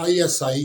ISI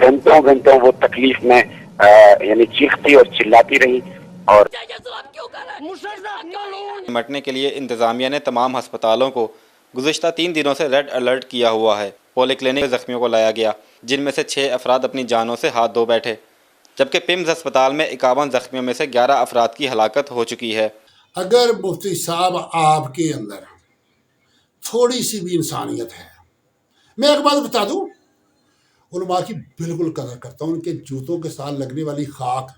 گھنٹوں گھنٹوں وہ تکلیف میں یعنی چیختی اور چلاتی رہی. اور نمٹنے کے لیے انتظامیہ نے تمام ہسپتالوں کو گزشتہ 3 دنوں سے ریڈ الرٹ کیا ہوا ہے. پولی کلینک میں زخمیوں کو لایا گیا، جن میں سے 6 افراد اپنی جانوں سے ہاتھ دھو بیٹھے، جبکہ پمز ہسپتال میں 51 زخمیوں میں سے 11 افراد کی ہلاکت ہو چکی ہے. اگر مفتی صاحب آپ کے اندر تھوڑی سی بھی انسانیت ہے، میں ایک بات بتا دوں، علماء کی بالکل قدر کرتا ہوں، ان کے جوتوں کے ساتھ لگنے والی خاک،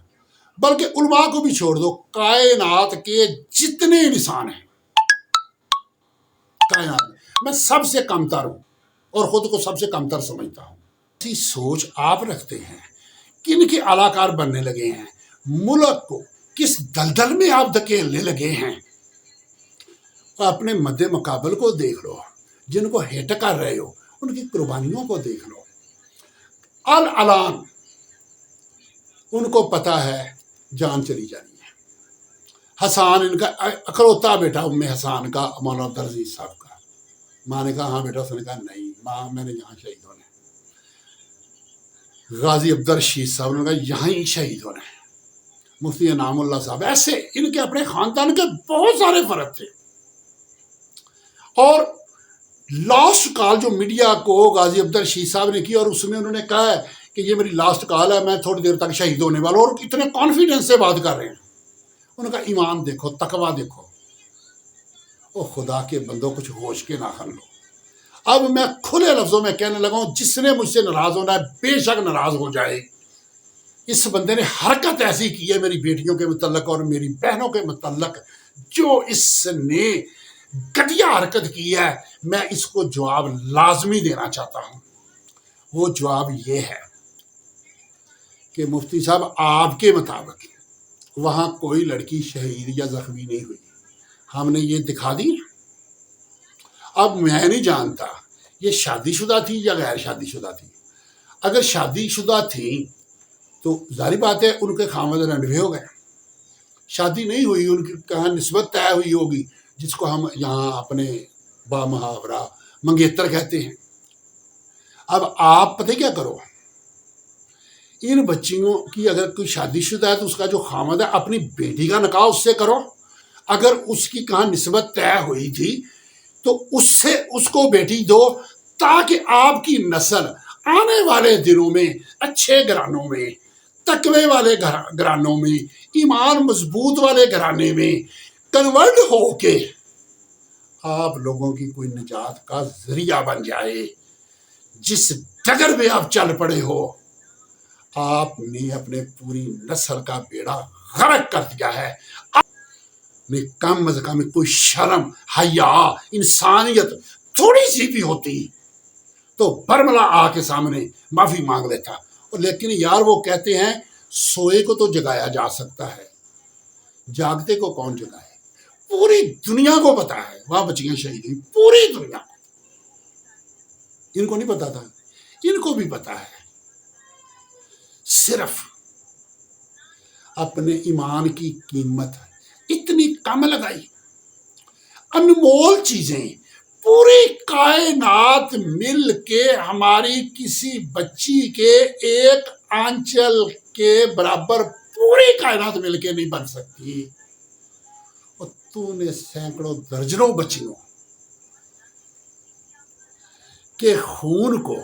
بلکہ علماء کو بھی چھوڑ دو، کائنات کے جتنے انسان ہیں، کائنات میں سب سے کمتر ہوں اور خود کو سب سے کمتر سمجھتا ہوں. ایسی سوچ آپ رکھتے ہیں، کن کے علاقار بننے لگے ہیں، ملک کو کس دلدل میں آپ دھکیلنے لگے ہیں. اپنے مد مقابل کو دیکھ لو، جن کو ہیٹ کر رہے ہو ان کی قربانیوں کو دیکھ لو. الان ان کو پتا ہے جان چلی جانی ہے. حسان ان کا اکلوتا بیٹا ام حسان کا، مولانا عبدالعزیز صاحب کا، ماں نے کہا ہاں بیٹا، اس نے کہا نہیں ماں میں نے یہاں شہید ہونا ہے. غازی عبدالرشید صاحب نے کہا یہاں ہی شہید ہونا ہے. مفتی انعام اللہ صاحب، ایسے ان کے اپنے خاندان کے بہت سارے فرق تھے. اور لاسٹ کال جو میڈیا کو غازی عبدالرشید صاحب نے کی، اور اس میں انہوں نے کہا ہے کہ یہ میری لاسٹ کال ہے، میں تھوڑی دیر تک شہید ہونے والا ہوں، اور اتنے کانفیڈنس سے بات کر رہے ہیں. ان کا ایمان دیکھو، تقویٰ دیکھو. او خدا کے بندوں، کچھ ہوش کے ناخن لو. اب میں کھلے لفظوں میں کہنے لگا ہوں، جس نے مجھ سے ناراض ہونا ہے بے شک ناراض ہو جائے. اس بندے نے حرکت ایسی کی ہے میری بیٹیوں کے متعلق اور میری بہنوں کے متعلق، جو اس نے گھٹیا حرکت کی ہے، میں اس کو جواب لازمی دینا چاہتا ہوں. وہ جواب یہ ہے کہ مفتی صاحب آپ کے مطابق وہاں کوئی لڑکی شہید یا زخمی نہیں ہوئی، ہم نے یہ دکھا دی. اب میں نہیں جانتا یہ شادی شدہ تھی یا غیر شادی شدہ تھی. اگر شادی شدہ تھی تو ظاہری بات ہے ان کے خامد رنڈوے ہو گئے. شادی نہیں ہوئی، ان کی کہاں نسبت طے ہوئی ہوگی، جس کو ہم یہاں اپنے با محاورہ منگیتر کہتے ہیں. اب آپ پتہ کیا کرو، ان بچیوں کی اگر کوئی شادی شدہ ہے تو اس کا جو خامد ہے اپنی بیٹی کا نکاح اس سے کرو. اگر اس کی کہاں نسبت طے ہوئی تھی تو اس سے اس کو بیٹی دو، تاکہ آپ کی نسل آنے والے دنوں میں اچھے گھرانوں میں، تقوی والے گھرانوں میں، ایمان مضبوط والے گھرانے میں کنورٹ ہو کے آپ لوگوں کی کوئی نجات کا ذریعہ بن جائے. جس ڈگر میں آپ چل پڑے ہو، آپ نے اپنے پوری نسل کا بیڑا غرق کر دیا ہے. میں کم از کم کوئی شرم، حیا، انسانیت تھوڑی سی بھی ہوتی تو برملا آ کے سامنے معافی مانگ لیتا. لیکن یار وہ کہتے ہیں سوئے کو تو جگایا جا سکتا ہے، جاگتے کو کون جگائے. پوری دنیا کو پتا ہے وہاں بچیاں شہید ہوئی، پوری دنیا کو. ان کو نہیں پتا تھا، ان کو بھی پتا ہے. صرف اپنے ایمان کی قیمت اتنی کم لگائی. انمول چیزیں پوری کائنات مل کے ہماری کسی بچی کے ایک آنچل کے برابر پوری کائنات مل کے نہیں بن سکتی. اور تو نے سینکڑوں درجنوں بچیوں کے خون کو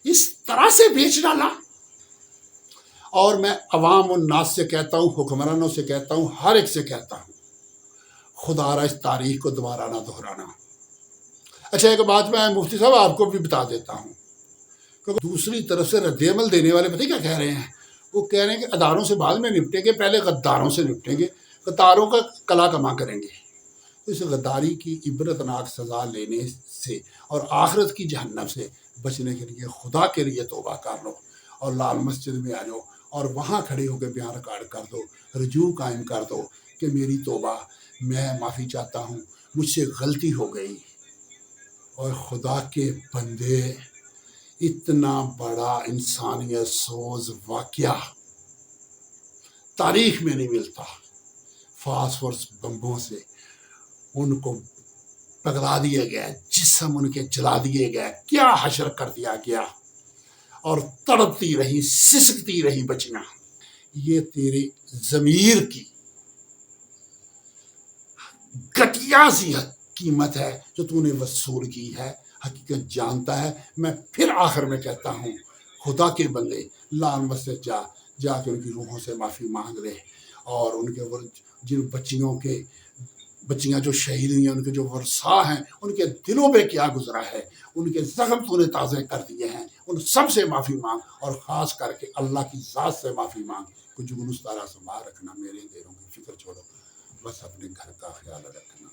اس طرح سے بیچ ڈالا. اور میں عوام الناس سے کہتا ہوں، حکمرانوں سے کہتا ہوں، ہر ایک سے کہتا ہوں، خدا را اس تاریخ کو دوبارہ نہ دہرانا. اچھا ایک بات میں مفتی صاحب آپ کو بھی بتا دیتا ہوں، کیونکہ دوسری طرف سے رد عمل دینے والے پتہ کیا کہہ رہے ہیں؟ وہ کہہ رہے ہیں کہ اداروں سے بعد میں نپٹیں گے، پہلے غداروں سے نپٹیں گے، غداروں کا کلا کما کریں گے. اس غداری کی عبرتناک سزا لینے سے اور آخرت کی جہنم سے بچنے کے لیے خدا کے لیے توبہ کر لو اور لال مسجد میں آ جاؤ اور وہاں کھڑے ہو کے بیان ریکارڈ کر دو، رجوع قائم کر دو کہ میری توبہ، میں معافی چاہتا ہوں، مجھ سے غلطی ہو گئی. اور خدا کے بندے، اتنا بڑا انسانیت سوز واقعہ تاریخ میں نہیں ملتا. فاسفورس بمبوں سے ان کو پگلا دیے گئے، جسم ان کے جلا دیے گئے، کیا حشر کر دیا گیا. اور تڑپتی رہی، سسکتی رہی بچیاں. یہ تیرے ضمیر کی گٹیا سی قیمت ہے جو تو نے وصول کی ہے. حقیقت جانتا ہے. میں پھر آخر میں کہتا ہوں، خدا کے بندے لال مسجد جا کے ان کی روحوں سے معافی مانگ لے، اور ان کے جن بچیاں جو شہید ہوئی ہیں، ان کے جو ورثاء ہیں، ان کے دلوں پہ کیا گزرا ہے، ان کے زخم تو نے تازے کر دیے ہیں، ان سب سے معافی مانگ، اور خاص کر کے اللہ کی ذات سے معافی مانگ. کچھ جلوس تارا سے باہر رکھنا، میرے دیروں کی فکر چھوڑو، بس اپنے گھر کا خیال رکھنا.